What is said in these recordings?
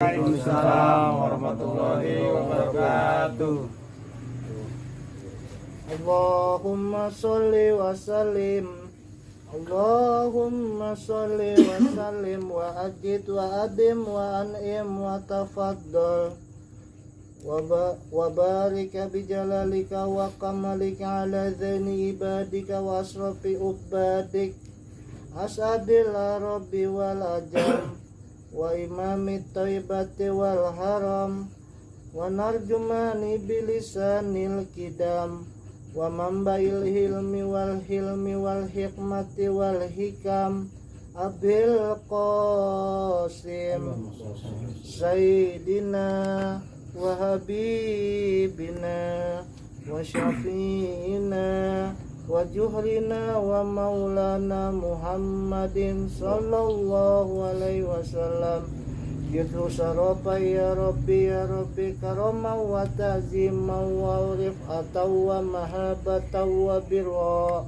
Waalaikumsalam warahmatullahi wabarakatuh. Allahumma sholli wa sallim, Allahumma sholli wa sallim wa ajid wa adim wa an'im wa tafaddal wa barika bijalalika wa kamalika ala zaini ibadika wa asrafi ubadik asadil rabbi wal ajam wa imamit taibati wal haram wa narjumani bilisanil kidam wa mambail hilmi wal hikmati wal hikam abil qasim sayyidina wa habibina wa syafi'ina wa juhrina wa maulana Muhammadin sallallahu alaihi wasallam Yudhu sarofa ya Rabbi karama wa ta'zima wa rif'ata wa mahabata wa birra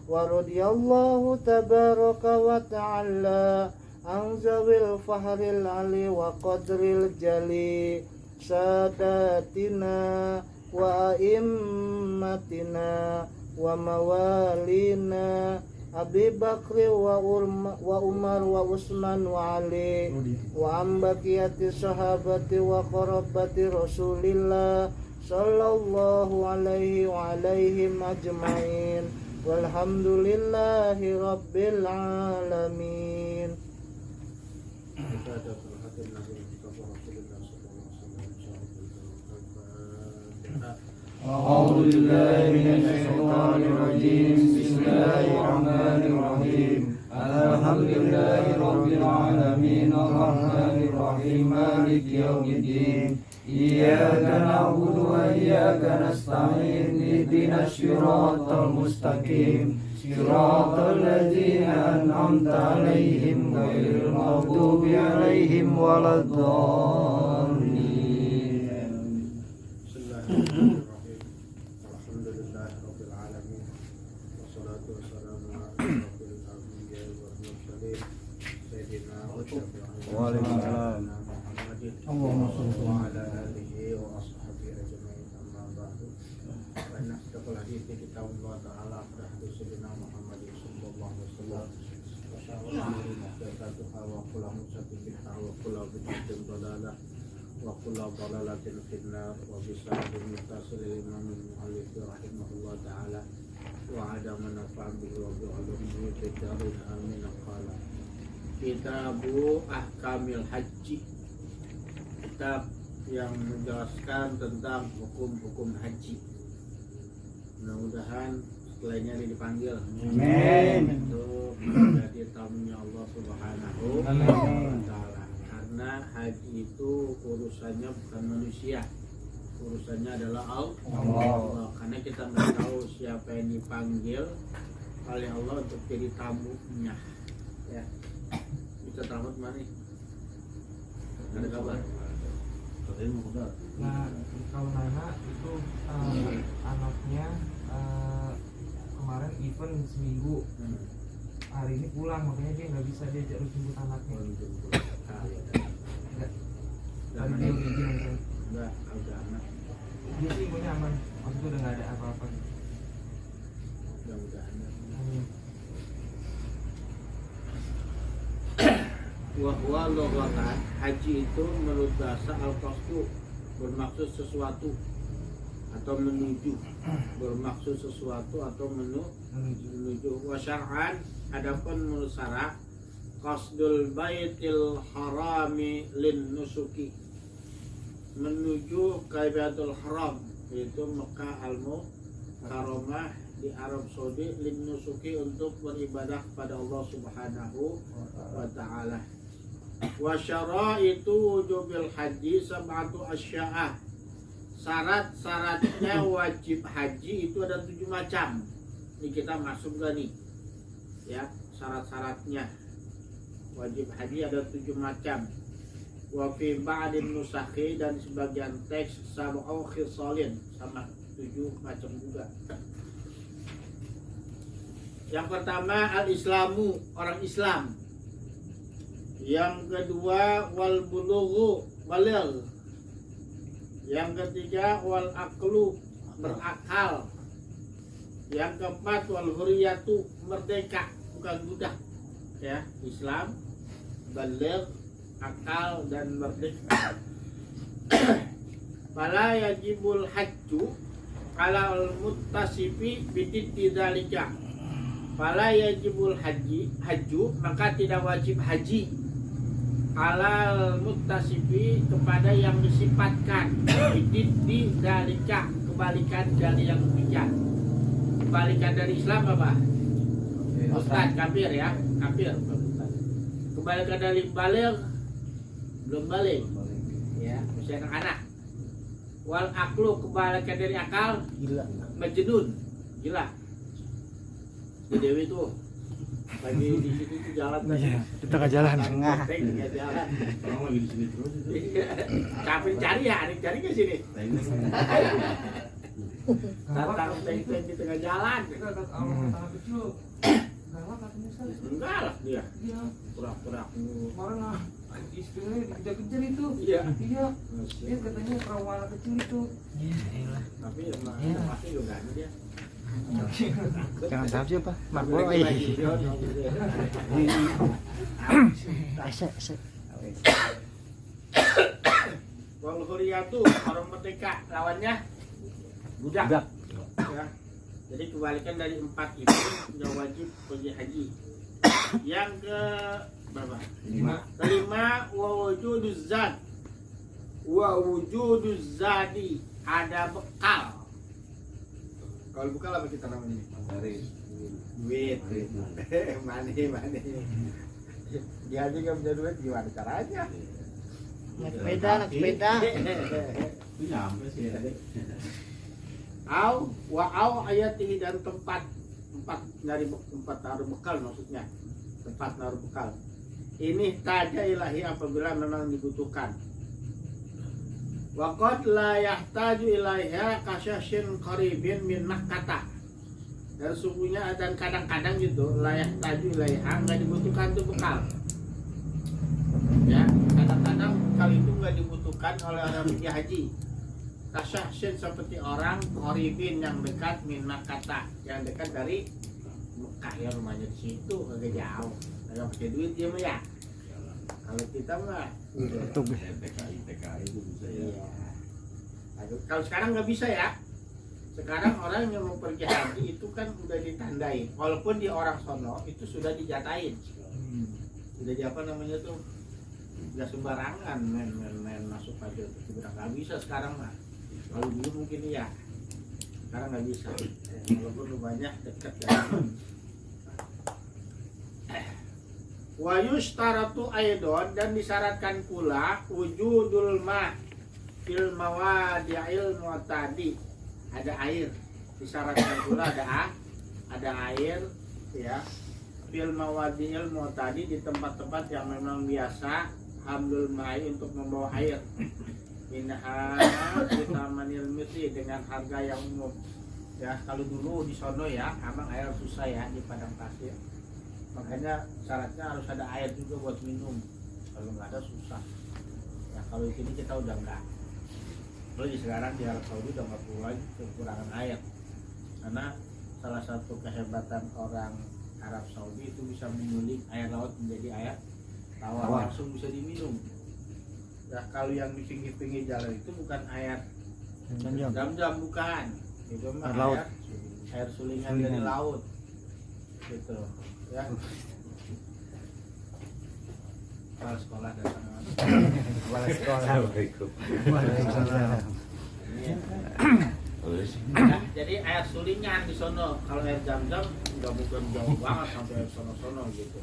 wa radiyallahu tabaraka wa ta'ala an zawil fahril ali wa qadril jali sadatina wa immatina wa mawalina Abi Bakri wa Umar wa Utsman wa Ali wa ambaqiyati sahabati wa qarabati Rasulillah sallallahu alaihi wa alaihim ajmain walhamdulillahi rabbil alamin. A'udzu billahi minasy syaithanir rajim. Bismillahirrahmanirrahim. Alhamdulillahi rabbil alamin arrahmanir rahim maliki yaumiddin. Iyyaka na'budu wa iyyaka nasta'in ihdinas siratal mustaqim. Siratal ladzina an'amta 'alaihim ghairil maghdubi 'alaihim waladdallin. Waalaikumsalam. Allahumma shalli wa ala alihi wa ashabihi ajma'in amma ba'du. Fa inna asdaqal hadithi kitabullah ta'ala wa hadits sayyidina Muhammadin sallallahu alaihi wasallam. Wa syarrul umuri muhdatsatuha wa kullu muhdatsatin bid'ah wa kullu bid'atin dhalalah wa kullu dhalalatin finnar wa bisanadin muttasil imam al-muallif rahimahullah ta'ala wa adama nafa'an bihi wa bi'ulumihi fi darin amin qala. Kitabu Ahkamil Haji, kitab yang menjelaskan tentang hukum-hukum haji. Mudah-mudahan setelah ini dipanggil. Amin. Untuk menjadi tamunya Allah Subhanahu wa Ta'ala. Karena haji itu urusannya bukan manusia, urusannya adalah Allah. Karena kita nggak tahu siapa yang dipanggil oleh Allah untuk jadi tamunya. Ya. Bisa tamat mana? Ada kabar? Nah, kalau Nana itu anaknya kemarin event seminggu, hari ini pulang, makanya dia nggak bisa diajak jemput anaknya. Enggak. Tadi dia udah izin kan? Enggak, udah aman. Dia sih infonya aman, maksudnya udah nggak ada apa-apa. Mudah-mudahan. Amin. Wa lughatan, haji itu menurut bahasa al-qasdu, bermaksud sesuatu atau menuju, bermaksud sesuatu atau menuju. Wa syar'an, adapun menurut syara' qasdul baitil harami lin nusuki, menuju ke Baitul Haram, yaitu Mekah al-Mukarramah di Arab Saudi, lin nusuki, untuk beribadah kepada Allah Subhanahu wa Ta'ala. Wa syaraitu wujubil haji sab'atu asya'ah, syarat-syaratnya wajib haji itu ada 7 macam. Ini kita masuk gak nih? Ya, syarat-syaratnya wajib haji ada 7 macam. Wa fi ba'din nusakhi, dan sebagian teks sab'u khisalin, sama 7 macam juga. Yang pertama al-islamu, orang Islam. Yang kedua wal bulughu, balil. Yang ketiga wal aqlu, berakal. Yang keempat wal huriyatu, merdeka, bukan budak. Ya, Islam, balil, akal dan merdeka. Fala yajibul hajju ala al-muttasifi bididdi dzalika. Fala yajibul hajju, maka tidak wajib haji alal muttasifi kepada yang disifatkan bididdi dzalika, kebalikan dari yang demikian. Kebalikan dari Islam apa? Ustaz, kafir ya, kafir. Kebalikan dari baligh, belum baligh ya, masih anak-anak. Wal aklu, kebalikan dari akal, Gila. majnun, gila. Di Dewi tuh lagi di situ tuh jalan, Iya, di tengah jalan. tengah jalan. Orang lagi di sini terus itu. Capek cari ya, adik cari ke sini. Tantang teng-teng di tengah jalan. Kita kata Allah tanah kecil. Galak katanya Ustaz. Enggak lah dia, Iya. pura-pura. Kemarin istrinya dikejar-kejar itu. Iya. Iya. Dia katanya perawan anak kecil itu. Tapi emang pasti juga ada dia. Jangan tahap siapa? Marco. Lagi video, Wal huriyatu, orang merdeka, lawannya budak. Ya. Jadi kebalikan dari 4 itu yang wajib pergi haji. Yang ke berapa? 5. Kelima wa wujuduz zad. Wa wujuduz zadi, ada bekal. Kalau bekal apa kita namanya? Duit. Money. Dia aja nggak punya duit, gimana caranya? Naik sepeda. Nyampe sih ya. Au ayatihi, dan tempat naruh bekal, maksudnya tempat naruh bekal. Ini taja ilahi apabila memang dibutuhkan. Waqad la yahtaju ilaiha kasyashin qaribin min Makkah. Dan sungguhnya dan kadang-kadang gitu la yahtaju ilaiha, nggak dibutuhkan tuh bekal. Ya, kadang-kadang bekal itu nggak dibutuhkan oleh orang pergi haji. Kasyashin, seperti orang qaribin yang dekat min Makkah, yang dekat dari Mekah, ya rumahnya di situ, agak jauh. Agak pakai duit dia mah ya. Kalau kita mah TKI itu bisa ya. iya. Kalau sekarang nggak bisa ya. Sekarang orang yang mau pergi haji itu kan udah ditandai. Walaupun di orang sono itu sudah dijatain. Sudah di apa namanya tuh? Nggak sembarangan main masuk aja. Udah nggak bisa sekarang mah. Kalau dulu mungkin iya. Sekarang nggak bisa. Walaupun rumahnya dekat ya. Wa yushtaratu aidon, dan disyaratkan pula wujudul ma fil mawadi'il mu'tadi, ada air. Disyaratkan pula ada air ya, fil mawadi'il mu'tadi, di tempat-tempat yang memang biasa hamdul ma'i, untuk membawa air. Minha bitamanil miti, dengan harga yang umum. Ya, kalau dulu di sono ya, emang air susah ya di padang pasir. Makanya syaratnya harus ada air juga buat minum. Kalau nggak ada susah. Ya kalau di sini kita udah nggak. Apalagi sekarang di Arab Saudi udah nggak perlu lagi kekurangan air. Karena salah satu kehebatan orang Arab Saudi itu bisa menyuling air laut menjadi air tawar, langsung bisa diminum. Ya kalau yang di pinggir-pinggir jalan itu bukan air jam-jam, bukan. Itu mah air sulingan dari laut. Gitu. Ya. Kepala sekolah datang. Kepala sekolah. Assalamualaikum. Waalaikumsalam. Nah, jadi air sulingan di sono. Kalau air jam-jam nggak bukan jauh banget sampai air sono-sono gitu.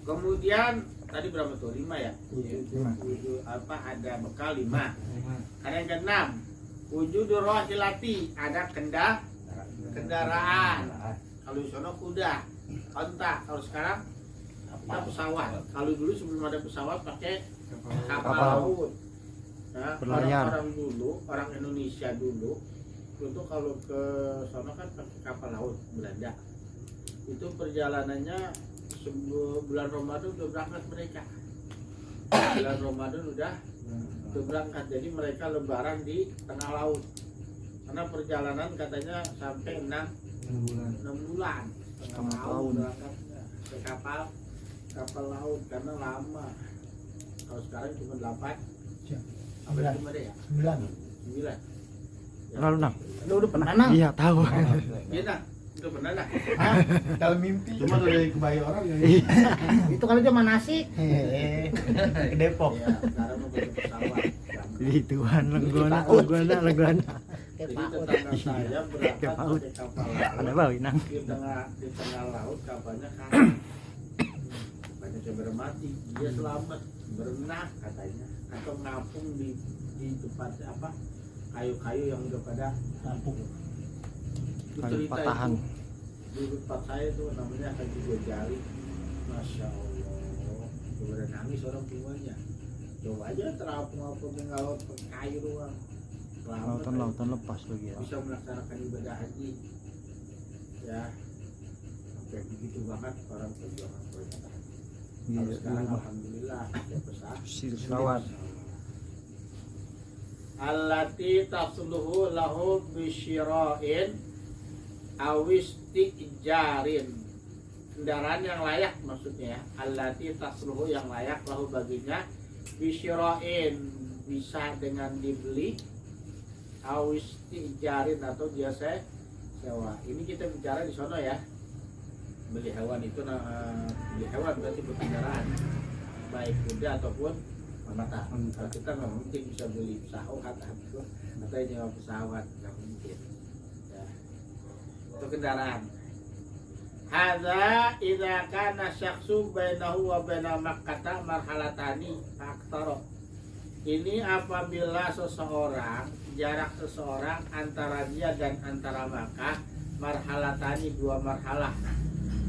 Kemudian tadi berapa tuh? 5 ya? 7 apa ada bekal 5. Ada yang ke-6. Wujudur rahilati, ada kendaraan. Kalau di sono kuda, onta. Kalau sekarang kita pesawat. Kalau dulu sebelum ada pesawat pakai kapal laut. Nah, orang dulu, orang Indonesia dulu itu kalau ke sono kan pakai kapal laut Belanda. Itu perjalanannya bulan Ramadan udah berangkat mereka. Bulan Ramadan udah berangkat, jadi mereka lebaran di tengah laut. Karena perjalanan katanya sampai 6 bulan. Setengah tahun berangkatnya ke kapal laut karena lama. Kalau sekarang cuma 8 apa cuma deh ya? 9. Lalu nang. Lu udah pernah nang? Iya tahu. Iya nah, udah pernah lah. Dalam mimpi. Cuma dari kebayang orang yang Itu kali zaman asik. Ke Depok. Ya, sekarang mau pakai pesawat. Ituan lenggona. Jadi tetangga saya berangkat paut. pakai kapal laut. Ada bau nang. Di tengah laut kapalnya kan. Kapalnya coba mati, dia selamat berenang katanya atau ngapung di tempat apa kayu-kayu yang udah pada ngapung. Itu Kayu cerita patahan. itu di tempat saya tuh namanya Haji Gojali. Masya Allah, coba nangis orang tuanya. Coba aja terapung-apung dengan laut kayu doang. Selamat, Lautan lepas lagi ya. bisa melaksanakan ibadah haji ya sampai begitu banget orang perjuangan perjuangan. Kalau sekarang alhamdulillah ya besar Pesawat. allati tasluhu lahu bisyira'in awis tijarin, kendaraan yang layak maksudnya ya. Allati tasluhu yang layak lahu baginya bisyira'in, bisa dengan dibeli, awis tijarin atau biasa sewa. Ini kita bicara di sono ya. Beli hewan itu beli hewan berarti berkendaraan, baik kuda ataupun mata. Kalau kita nggak mungkin bisa beli pesawat atau nyewa pesawat, nggak mungkin. Ya. Itu kendaraan. Hadza idza kana syakhsu bainahu wa baina Makkah marhalatani aktsara. Ini apabila seseorang, jarak seseorang antara dia dan antara Makkah marhalatani, 2 marhalah,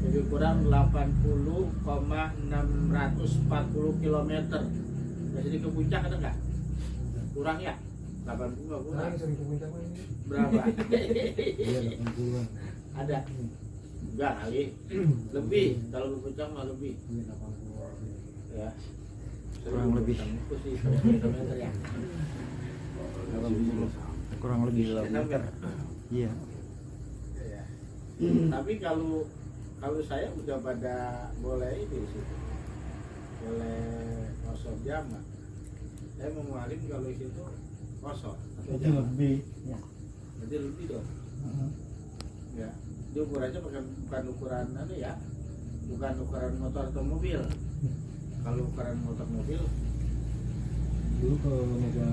lebih kurang 80,640 km. Jadi ke puncak ada nggak? Kurang ya? 80 nggak kurang. Berapa? Iya 80-an. Ada? Enggak kali. Lebih. Kalau ke puncak mah lebih. Ya. Kurang lebih. Itu sih kilometer ya. Kurang lebih. Iya. Ya. Tapi kalau saya udah pada boleh di situ, boleh kosong jamaah. Saya mau ngalim kalau di situ kosong. Itu lebih. Jadi lebih dong. Ya. Dia ukurannya bukan ukuran ya, bukan ukuran motor atau mobil. Kalau ukuran motor mobil dulu ke Mega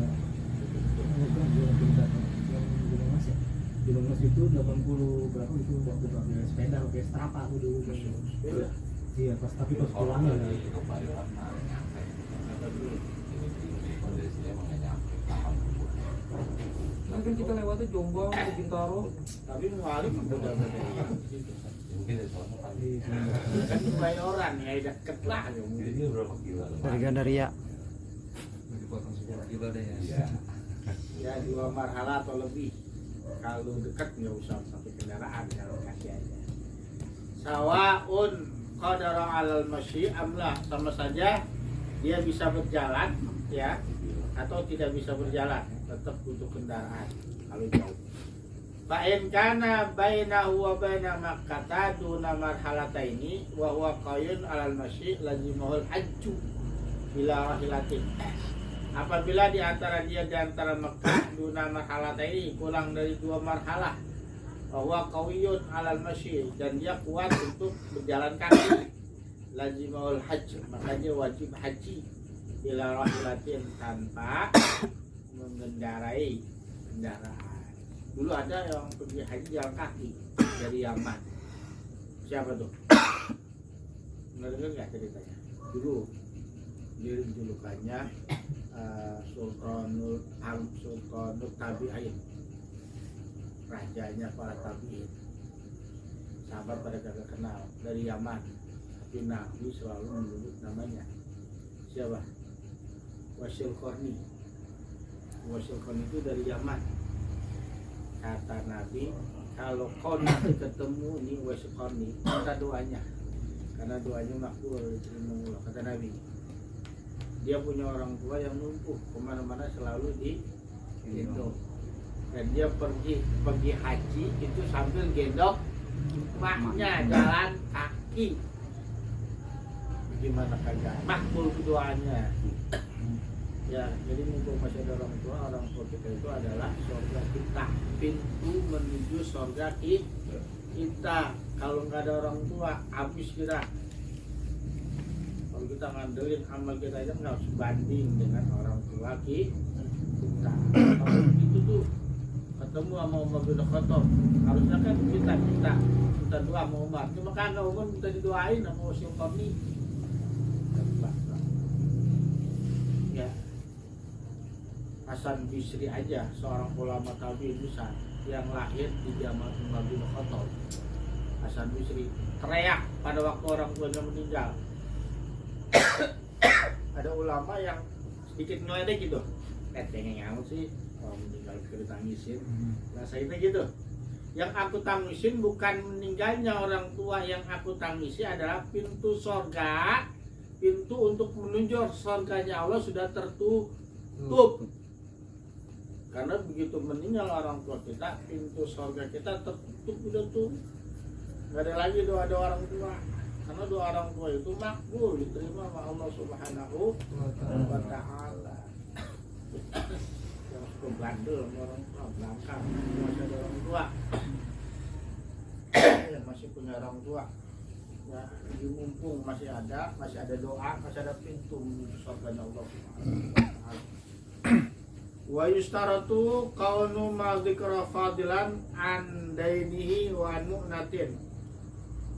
Gunung Mas ya, Gunung Mas itu 80 berapa itu waktu pakai sepeda, pakai Strapa aku dulu. sepeda. Iya pas, tapi pas pulangnya kan Kan kita lewatnya Jombang ke Bintaro. Tapi mau ngalim udah ada di situ. Kan mulai orang ya deket lah ya. Dari Gandaria. Dipotong sejarah ibadah ya. Ya 2 marhalah atau lebih. Kalau dekat nggak usah pakai kendaraan, kalau kasih aja. Sawaun qadara alal masyi amla, sama saja dia bisa berjalan ya atau tidak bisa berjalan, tetap butuh kendaraan kalau jauh. Fa'in kana bainahu wa baina Makkah duna marhalataini wa huwa qayyun alal masyi lazimahul hajju bila rahilatin. Apabila di antara dia di antara Mekah duna marhalataini, kurang dari 2 marhalah, bahwa qawiyun alal masyi, dan dia kuat untuk berjalan kaki, lazimahul hajj, maka dia wajib haji bila rahilatin, tanpa mengendarai kendaraan. Dulu ada yang pergi haji jalan kaki dari Yaman. Siapa tuh? Dengar nggak ceritanya? Dulu julukannya Sultanul Tabi'in, rajanya para tabi'in. Sahabat pada kagak kenal, dari Yaman, tapi Nabi selalu menyebut namanya. Siapa? Wasil Qarni. Wasil Qarni itu dari Yaman. Kata Nabi, kalau kau nanti ketemu nih Wasil Qarni, minta doanya. karena doanya makbul diterima Allah. Kata Nabi, dia punya orang tua yang lumpuh, kemana-mana selalu digendong. Dan dia pergi haji itu sambil gendong maknya jalan kaki. Gimana kagak makbul doanya? Ya, jadi mumpung masih ada orang tua kita itu adalah surga kita, pintu menuju surga kita. Kalau nggak ada orang tua, habis kita. Kalau kita ngandelin amal kita aja nggak sebanding dengan orang tua kita. Kalau itu tuh ketemu sama Umar bin Khattab, harusnya kan kita doa sama Umar. Cuma kan Umar minta didoain sama Usul Qarni. Ya, Hasan Bisri aja seorang ulama tabi'in besar yang lahir di zaman Umar bin Khattab. Hasan Bisri teriak pada waktu orang tuanya meninggal. Ada ulama yang sedikit ngeledek gitu, pengen ngamuk sih orang meninggal kita tangisin. Nah saya gitu, yang aku tangisin bukan meninggalnya orang tua, yang aku tangisi adalah pintu sorga, pintu untuk menuju sorganya Allah sudah tertutup. Karena begitu meninggal orang tua kita, pintu sorga kita tertutup udah tuh. Gak ada lagi doa orang tua, karena doa orang tua itu makbul, diterima sama Allah Subhanahu wa Ta'ala. Yang suka bandel sama orang tua, belakang masih ada orang tua yang masih punya orang tua ya, di mumpung masih ada doa, masih ada pintu menuju surga Allah Subhanahu wa Ta'ala. Wa yustaratu kaunu ma dzikra fadilan an dainihi wa an mu'natin.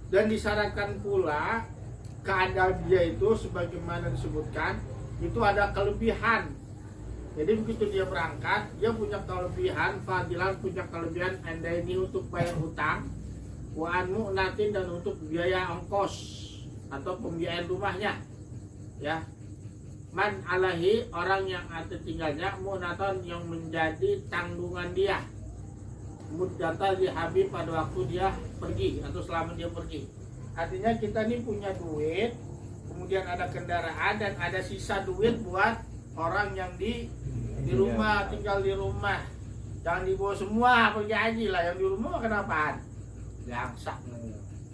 Dan disyaratkan pula keadaan dia itu sebagaimana disebutkan itu ada kelebihan. Jadi begitu dia berangkat, dia punya kelebihan, fadilan punya kelebihan anda ini untuk bayar hutang, wa an mu'natin dan untuk biaya ongkos atau pembiayaan rumahnya. Ya. Man alahi orang yang ada tinggalnya mu'naton yang menjadi tanggungan dia. Muddata lihabi pada waktu dia pergi atau selama dia pergi. Artinya kita ini punya duit, kemudian ada kendaraan dan ada sisa duit buat orang yang di rumah, tinggal di rumah. Jangan dibawa semua pergi haji lah, yang di rumah makan apaan? Gangsak,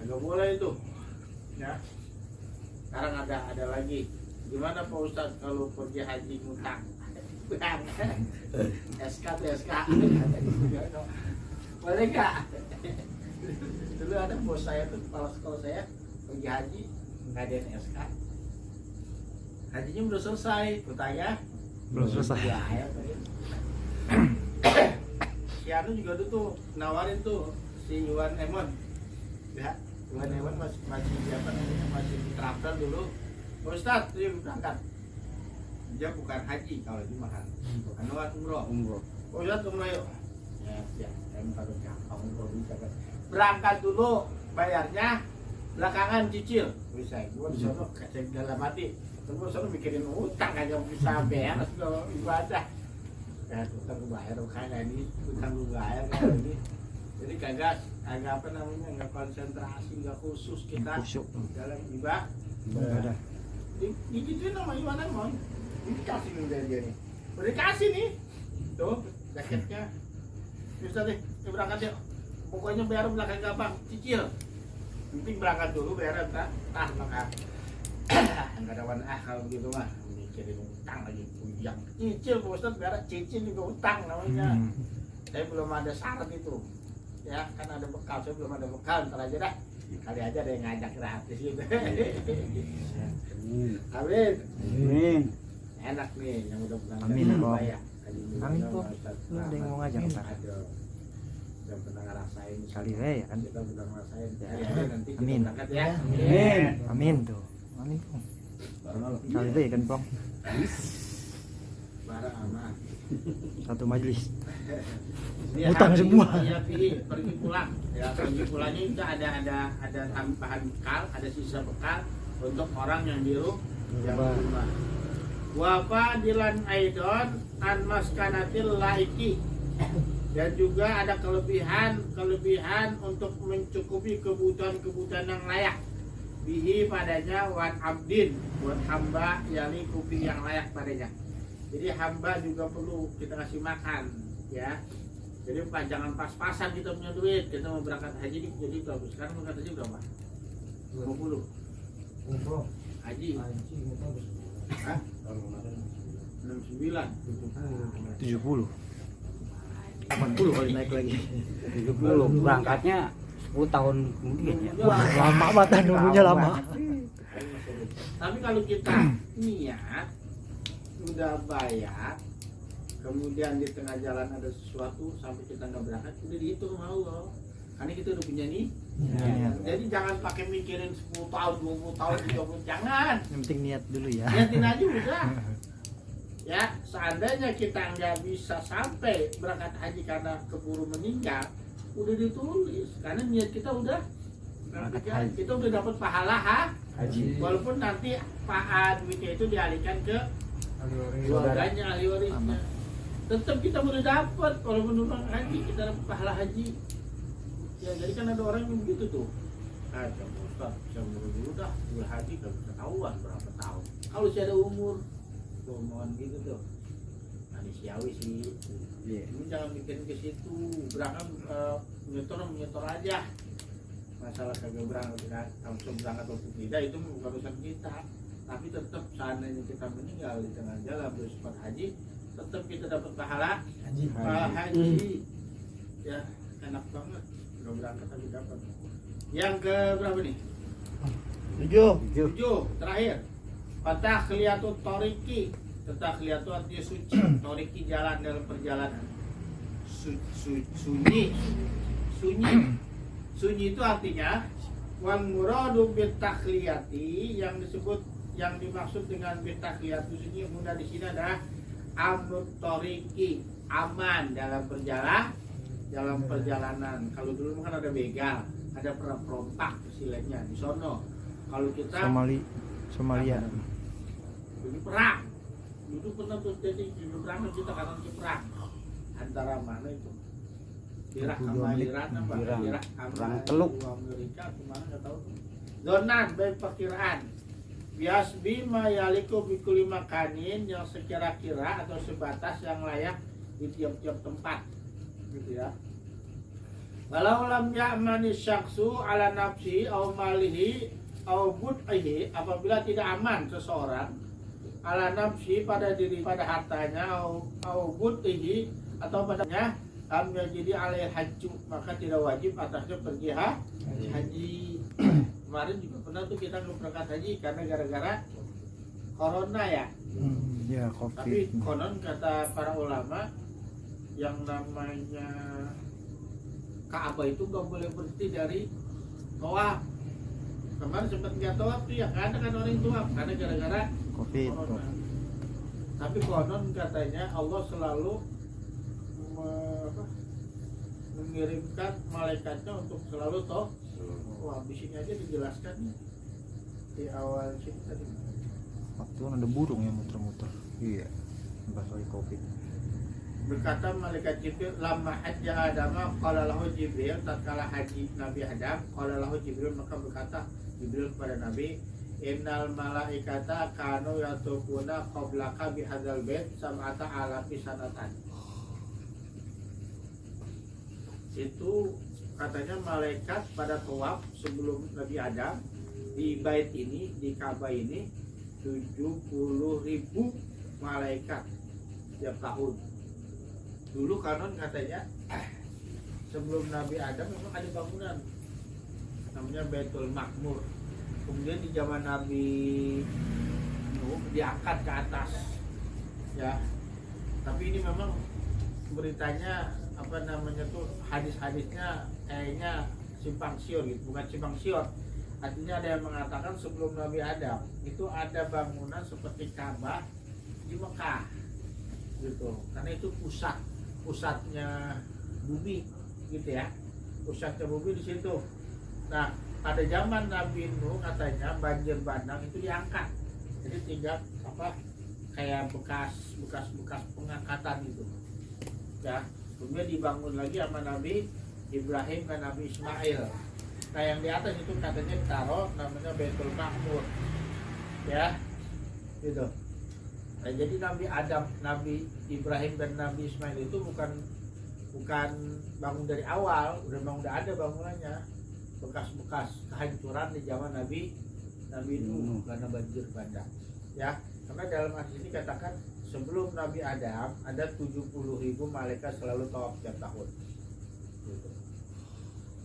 agak boleh itu. Ya. Sekarang ada lagi. Gimana Pak Ustadz kalau pergi haji ngutang? SK tuh SK. Boleh gak? Dulu ada bos saya tuh, kepala sekolah saya pergi haji ngadain SK. Hajinya belum selesai, kutanya Belum selesai. Ya, si Anu juga tuh nawarin tuh si Iwan Emon. Ya, Iwan Emon masih apa namanya, masih di travel dulu. Pak Ustadz, dia berangkat. Dia bukan haji kalau itu mahal. Bukan umroh. Pak Ustadz umroh yuk. Ya, kalau gampang umroh bisa kan. Berangkat dulu, bayarnya belakangan cicil. Bisa, gua di sono kacang dalam hati. Terus sono mikirin utang aja bisa beres kalau ibadah. Ya, utang bayar kayak ini, utang bayar kayak ini. Jadi kagak apa namanya, nggak konsentrasi, nggak khusus kita dalam ibadah. Digituin sama Iwan Emon. Ini kasih nih dari dia nih. Udah dikasih nih. Tuh, jaketnya. Bisa deh, kita berangkat yuk. Pokoknya bayar belakang gampang, cicil. Penting berangkat dulu bayar entar. Maka enggak ada warna kalau gitu mah. Mikirin utang lagi puyang. Cicil Pak Ustadz, bayar cicil juga utang namanya. Saya belum ada syarat itu. Ya, kan ada bekal, saya belum ada bekal, ntar aja dah. Kali aja ada yang ngajak gratis gitu. Amin. Enak nih yang udah pernah. Amin kok. Ya. Amin kok. Lu ada yang mau ngajak ntar. Udah pernah ngerasain Kali ya kan. kita udah ngerasain. Ya. Nanti kita Amin. berangkat ya. Amin. Amin tuh. Amin Pong. Kali itu ya kan Pong. Barang aman. Satu majelis. Dia Utang semua. Iya, pergi pulang. Ya, pergi pulangnya itu ada tambahan bekal, ada sisa bekal untuk orang yang di rumah. Wa dilan aidon an maskanatil laiki. Dan juga ada kelebihan untuk mencukupi kebutuhan yang layak. bihi padanya wan abdin, buat hamba yali kupi yang layak padanya. Jadi hamba juga perlu kita kasih makan, ya. Jadi jangan pas-pasan kita punya duit, kita mau berangkat haji jadi bagus. Sekarang berangkat haji berapa? 20. Umroh, Haji. haji nggak tahu. Hah? 69. 70. 80 kali naik lagi. 70 berangkatnya 10 tahun kemudian ya. Wah, Lama banget nunggunya lama. Tapi kalau kita niat udah bayar, kemudian di tengah jalan ada sesuatu sampai kita nggak berangkat, udah dihitung sama Allah. Karena kita udah punya nih. Jadi jangan pakai mikirin 10 tahun, 20 tahun, 30 jangan. Yang penting niat dulu ya. Niatin aja udah. Ya, seandainya kita nggak bisa sampai berangkat haji karena keburu meninggal, udah ditulis. Karena niat kita udah berangkat haji. Kita udah dapat pahala haji. Walaupun nanti duitnya itu dialihkan ke keluarganya, ahli warisnya. Tetap kita udah dapat, walaupun orang haji kita dapat pahala haji. Ya, jadi kan ada orang yang begitu tuh. Kamu Ustaz, saya umur dulu dah, udah haji gak bisa ketahuan berapa tahun. Kalau saya ada umur, tuh mohon gitu tuh. Manusiawi sih. Ini jangan mikirin ke situ. Berangkat menyetor aja. Masalah kagak berangkat, langsung berangkat atau tidak itu bukan urusan kita. Tapi tetap seandainya kita meninggal di tengah jalan bersifat haji, tetap kita dapat pahala haji. Ya, enak banget. Nggak berangkat tapi dapat. Yang ke berapa nih? 7 terakhir. Tahliyatut Thariqi. Tahliyatu artinya suci. Thariqi jalan dalam perjalanan. Sunyi itu artinya wal muradu bit tahliyati, yang dimaksud dengan bit tahliyatu sunyi mudah di sini adalah amrut thariqi, aman dalam perjalanan. Kalau dulu kan ada begal, ada perompak istilahnya di sono. Kalau kita Somalia. Dulu perang. Dulu pernah terjadi perang kita kanan ke perang. Antara mana itu? Irak sama Iran apa? Irak Perang Teluk. Amerika kemana nggak tahu. Donan baik perkiraan. Biasbi mayaliku bikuli makanin, yang sekira-kira atau sebatas yang layak di tiap-tiap tempat. Gitu ya. Walau lam ya'mani syaksu ala nafsi au malihi au bud'ihi, apabila tidak aman seseorang ala nafsi pada diri, pada hartanya au bud'ihi atau padanya jadi alih haju, maka tidak wajib atasnya pergi haji. Kemarin juga pernah tuh kita berangkat haji karena gara-gara corona ya. Ya, Tapi COVID. konon kata para ulama yang namanya Ka'bah itu nggak boleh berhenti dari tawaf. Kemarin sempat nggak tawaf tuh ya, karena kan orang yang tawaf karena gara-gara COVID. corona. Tapi konon katanya Allah selalu mengirimkan malaikatnya untuk selalu toh. Wah, di sini aja dijelaskan di awal sini tadi. Waktu ada burung yang muter-muter. Iya. Bahas lagi COVID. Berkata malaikat Jibril, lama haji Adam, qala lahu Jibril, tatkala haji Nabi Adam, qala lahu Jibril, maka berkata Jibril kepada Nabi, innal malaikata kanu yatufuna qablaka bihadzal bait sam'ata alafi sanatan. Itu katanya malaikat pada tawaf sebelum Nabi Adam di bait ini, di Ka'bah ini 70.000 malaikat tiap tahun. Dulu kanon katanya sebelum Nabi Adam memang ada bangunan namanya Baitul Makmur. Kemudian di zaman Nabi Nuh diangkat ke atas, ya. Tapi ini memang beritanya apa namanya tuh, hadis-hadisnya kayaknya simpang siur gitu, bukan simpang siur. Artinya ada yang mengatakan sebelum Nabi Adam itu ada bangunan seperti Ka'bah di Mekah gitu, karena itu pusatnya bumi gitu ya, pusatnya bumi di situ. Nah, pada zaman Nabi Nuh katanya banjir bandang itu diangkat, jadi tinggal apa kayak bekas pengangkatan itu ya. Kemudian dibangun lagi sama Nabi Ibrahim dan Nabi Ismail. Nah yang di atas itu katanya ditaruh namanya Baitul Ma'mur, ya, gitu. Nah, jadi Nabi Adam, Nabi Ibrahim dan Nabi Ismail itu bukan bangun dari awal, udah ada bangunannya, bekas-bekas kehancuran di zaman Nabi Nuh karena banjir bandang, ya. Karena dalam hadis ini katakan sebelum Nabi Adam ada 70.000 malaikat selalu tawaf tiap tahun. Gitu.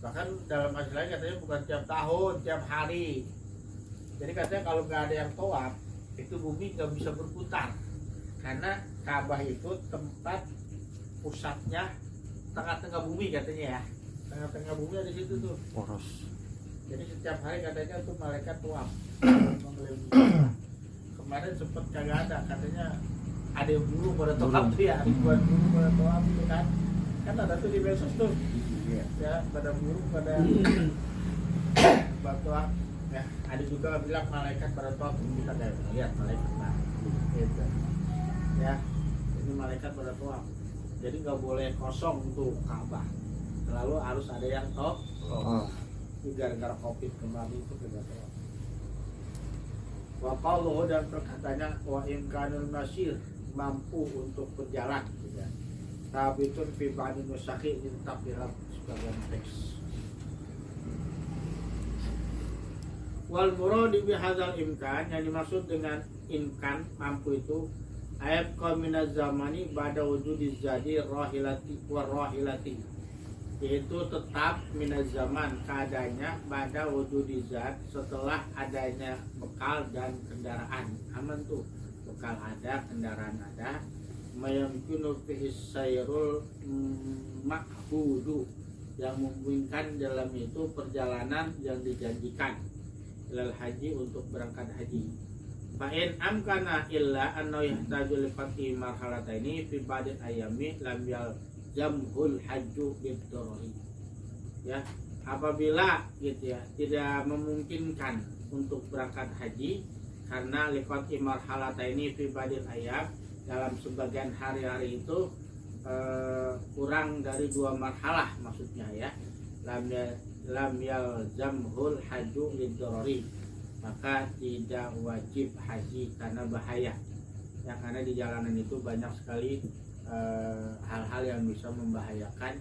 Bahkan dalam hadis lain katanya bukan tiap tahun, tiap hari. Jadi katanya kalau nggak ada yang tawaf, itu bumi nggak bisa berputar. Karena Ka'bah itu tempat pusatnya tengah-tengah bumi katanya ya. Tengah-tengah bumi ada di situ tuh. Poros. Jadi setiap hari katanya tuh malaikat tawaf mengelilingi. Kemarin sempet kagak ada, katanya ada yang burung pada tawaf tuh ya, ribuan burung pada tawaf itu kan. Kan ada tuh di medsos tuh. Iya. Ya, pada burung pada tawaf. Ya, ada juga bilang malaikat pada tawaf, kita kayak lihat malaikat nah. Gitu. Ya, ini malaikat pada tawaf. Jadi nggak boleh kosong tuh Ka'bah. Selalu harus ada yang tawaf. Ini gara-gara COVID kemarin itu tidak tawaf. Wa qauluhu dan perkataannya wa imkanul masir, mampu untuk berjalan gitu. Tapi itu fi ba'di nusakhi tetap dalam sebagian teks. Wal muradu bi hadzal imkan, yang dimaksud dengan imkan mampu itu ayat qaminaz zamani ba'da wujudi zadi rahilati wa rahilati, yaitu tetap minaz zaman keadaannya pada wujudi zat setelah adanya bekal dan kendaraan. Aman tuh, bekal ada, kendaraan ada. Mayamkinu fihi sayrul makhudu, yang memungkinkan dalam itu perjalanan yang dijanjikan ilal haji, untuk berangkat haji. Fa'in amkana illa annahu yahtaju li fati marhalataini fi ba'di ayami lam jamhul hajju bid-daruri. Ya, apabila gitu ya tidak memungkinkan untuk berangkat haji karena liqat marhalataini fi badil ayam, dalam sebagian hari-hari itu kurang dari 2 marhalah maksudnya ya, lam yalzamhul hajju bid-daruri, maka tidak wajib haji karena bahaya ya, karena di jalanan itu banyak sekali hal-hal yang bisa membahayakan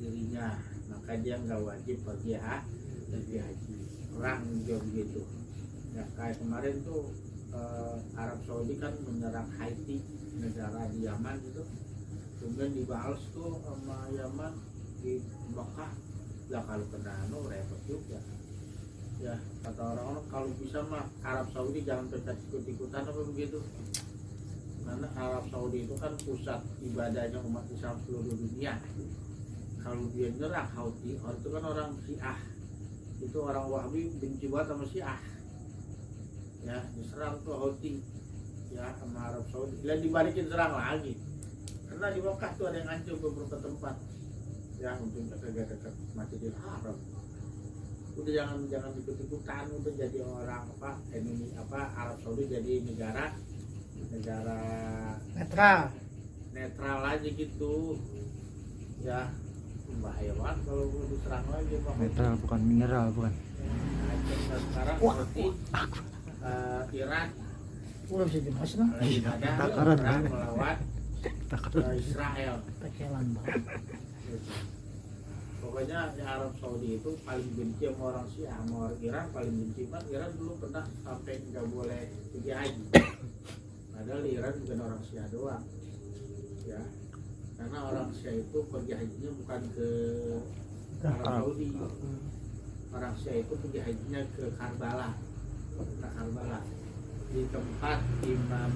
dirinya, maka dia nggak wajib pergi haji. Orang jauh gitu ya, kayak kemarin tuh Arab Saudi kan menyerang Haiti, negara di Yaman gitu, kemudian dibalas tuh sama Yaman di Mekah. Lah kalau kena repot juga ya, kata orang-orang kalau bisa mah Arab Saudi jangan pecat ikut-ikutan apa begitu. Karena Arab Saudi itu kan pusat ibadahnya umat Islam seluruh dunia. Kalau dia nyerang Houthi, orang itu kan orang Syiah, itu orang Wahhabi benci banget sama Syiah. Ya, diserang tuh Houthi ya sama Arab Saudi. Dan dibalikin serang lagi. Karena di Mekah tuh ada yang hancur beberapa tempat. Ya, untungnya kagak dekat Masjidil Haram. Udah jangan ikut-ikutan, udah jadi orang Arab Saudi jadi negara netral aja gitu ya, bahaya banget kalau diserang lagi Pak. Netral bukan mineral, bukan. Nah, sekarang seperti Iran Udah bisa dibahas lah. lagi ada perang melawan Israel. Pekelan banget. Pokoknya di Arab Saudi itu paling benci sama orang Syiah, sama orang Iran paling benci banget. Iran dulu pernah sampai nggak boleh pergi haji. Padahal di Iran bukan orang Syiah doang, ya. Karena orang Syiah itu pergi hajinya bukan ke Arab Saudi. Orang Syiah itu pergi hajinya ke Karbala, di tempat Imam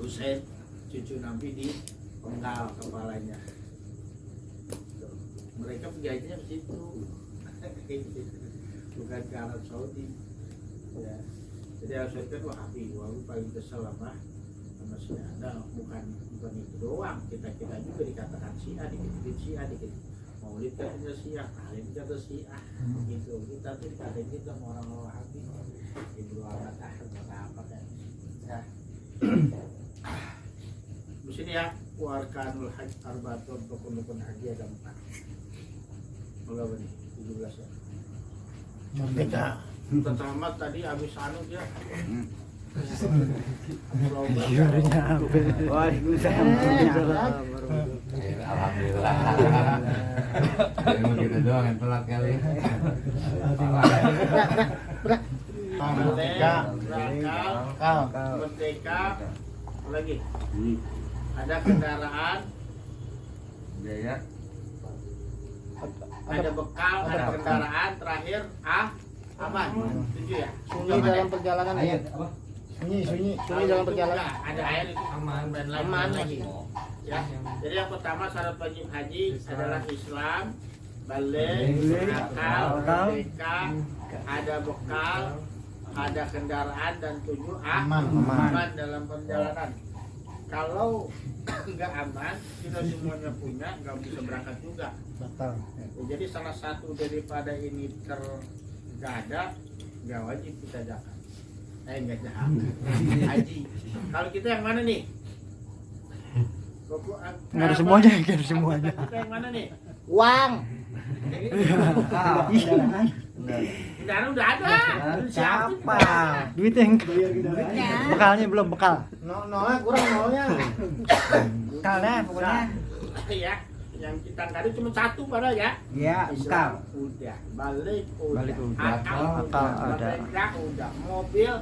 Husain cucu Nabi di penggal kepalanya. Mereka pergi hajinya ke situ, bukan ke Arab Saudi. Ya. Jadi Arab Saudi kan Wahabi paling kesel sama Syiah. Nah, bukan itu doang. Kita juga dikatakan Syiah, dikit Syiah, dikit Maulid katanya Syiah, Alim kata Syiah. Gitu. Kita tuh dikatain kita sama orang Wahabi. Ibnu Ahmad apa kan? Ya. Di sini ya, warkanul hajj arbaatun, rukun haji ada 4. Berapa nih? 17 ya. Merdeka. Pertama tadi habis anu dia. Alhamdulillah. Emang gitu doang yang telat kali. Merdeka. Merdeka. Lagi. Ada kendaraan, Jaya. ada bekal, ada kendaraan, terakhir aman. Setuju ya? Sunyi dalam perjalanan. Ayat apa? Sunyi Kalau dalam itu perjalanan. enggak, ada air itu Aman. dan Aman lagi. lagi. Ya. Jadi yang pertama syarat wajib haji adalah Islam, balik, akal, merdeka, ada bekal, ada kendaraan dan 7 aman dalam perjalanan. Kalau nggak aman, kita semuanya punya, nggak bisa berangkat juga. Batal. Jadi salah satu daripada ini nggak ada, nggak wajib kita zakat. Nggak zakat, haji. Kalau kita yang mana nih? Harus semuanya, harus semuanya. Kita yang mana nih? Uang. Kendaraan udah ada. Siapa? Duit yang bekalnya belum bekal. Nolnya kurang nolnya. Bekalnya pokoknya. Ya, yang kita tadi cuma satu padahal ya. Iya, bekal. Udah, balik udah. Balik udah. Akal Akal ada. Merdeka udah. Mobil,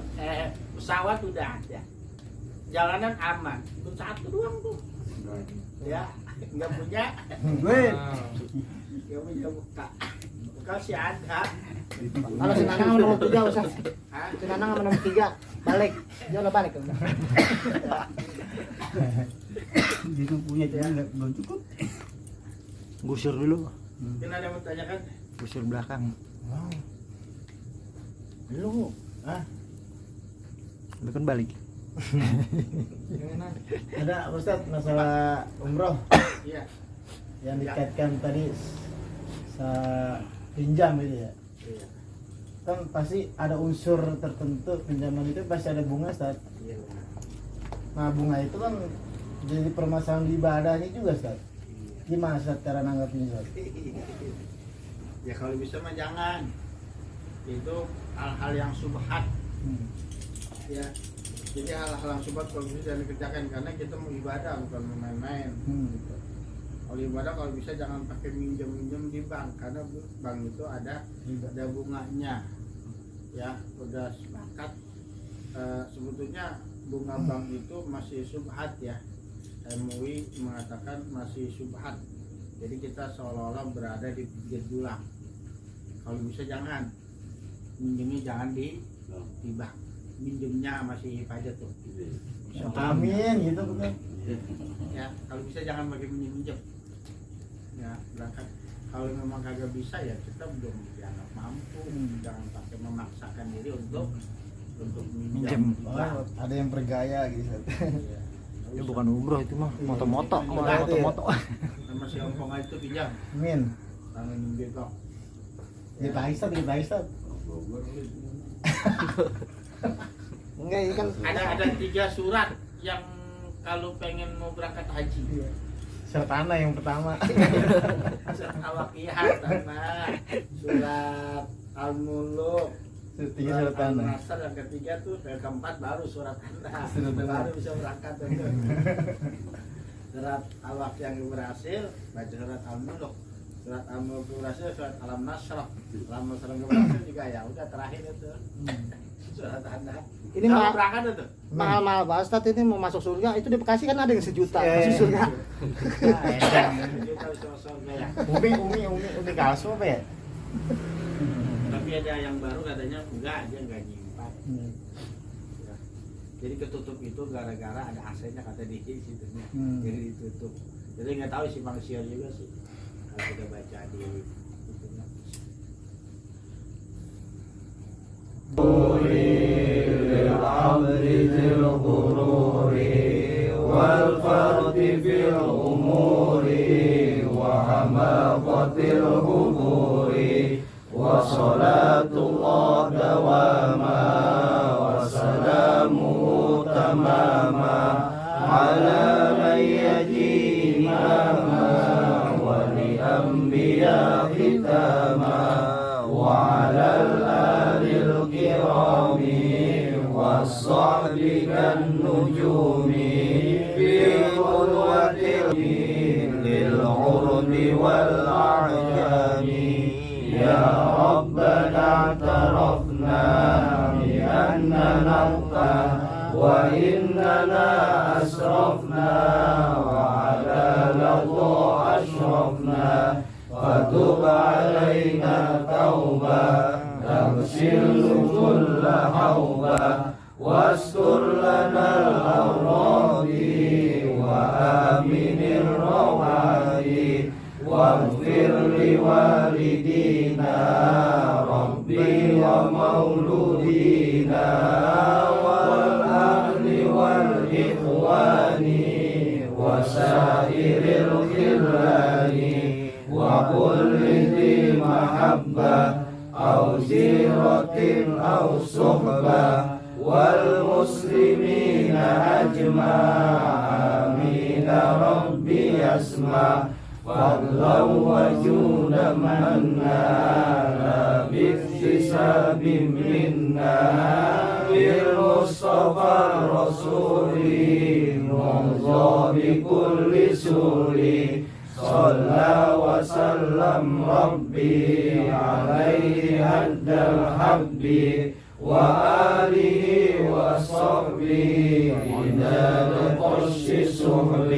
pesawat udah ada. Jalanan aman. Cuma satu doang tuh. Ya, nggak punya. Nggak punya bekal. Bekal sih ada. Kalau si Nanang sama nomor 3 usah. Hah? Si Nanang sama nomor 3 balik. Dia udah balik. Dia punya cuma belum cukup. Gusur dulu. Mungkin ada yang mau tanyakan? Gusur belakang. Lu. Lu kan balik. Ada Ustaz masalah umroh Iya. yang dikaitkan tadi pinjam itu ya. Iya. Kan pasti ada unsur tertentu pinjaman itu pasti ada bunga Ustaz. Iya. Nah bunga itu kan jadi permasalahan di ibadahnya juga Ustaz. Gimana Ustaz cara nanggapin Ustaz? Ya kalau bisa mah jangan. Itu hal-hal yang subhat. Ya. Jadi hal-hal yang subhat kalau bisa jangan dikerjakan karena kita mau ibadah bukan mau main-main. Gitu. Kalau ibadah kalau bisa jangan pakai minjem-minjem di bank karena bank itu ada bunganya. Ya, udah sepakat. Sebetulnya bunga bank itu masih subhat ya. MUI mengatakan masih subhat. Jadi kita seolah-olah berada di pinggir jurang. Kalau bisa jangan minjemnya jangan di bank. Minjemnya masih pajak tuh. Amin gitu betul. Ya, kalau bisa jangan pakai minjem. Ya, berangkat. Kalau memang kagak bisa ya kita belum dianggap mampu. Jangan pakai memaksakan diri untuk minjam. di bank. Ada yang bergaya gitu. Iya. Ya bukan umroh itu mah, moto-moto, moto-moto. Sama si ompong itu pinjam. Amin. Tangan begok. Di Pakistan. Enggak, ini kan Ada 3 surat yang kalau pengen mau berangkat haji. surat tanah yang pertama. Surat Al-Waqiah pertama, surat Al-Muluk, Surat tanah. Al-Nasr yang ketiga tuh, yang keempat baru surat tanah. Surat tanah. Baru bisa berangkat tuh. Surat Al-Waqiah yang berhasil, baca surat Al-Muluk. Surat Al-Muluk berhasil, surat Al-Nasr. Al-Nasr yang berhasil juga ya udah terakhir itu. Surat tanah. Ini Kalau mah berangkat itu. mahal-mahal banget Ustaz, ini mau masuk surga. Itu di Bekasi kan ada yang 1 juta masuk surga. Kita bisa masuk surga ya. Umi kalsu apa ya? Tapi ada yang baru katanya enggak, dia enggak nyimpan. Ya. Jadi ketutup itu gara-gara ada AC-nya kata di situ. Jadi ditutup. Jadi nggak tahu si manusia juga sih. Kalau kita baca di itunya. والفرد في الأمور وحماقة القبور وصلاة الله دواما وسلامه تماما على من يجي إماما ولأنبياء ختاما كالنجوم في قدوة للعرب والأعجام يا ربنا اعترفنا بأننا اخطأ وإننا أسرفنا وعلى لظى أشرفنا فتب علينا توبة تغسل كل حوبة واستر لنا الأمراض وآمن الروعات واغفر لوالدينا ربي ومولودينا والأهل والإخوان وسائر الخلان وكل ذي محبة أو زيرة أو صحبة والمسلمين أجمع آمين ربي يسمع فضلا وجودا منا لا باكتساب منا بالمصطفى الرسول مرضى بكل سور صلى وسلم ربي عليه هد الحب وآله وصحبه عداد قش السحب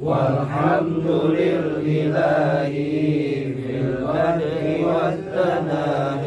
والحمد لله في البدء والثناء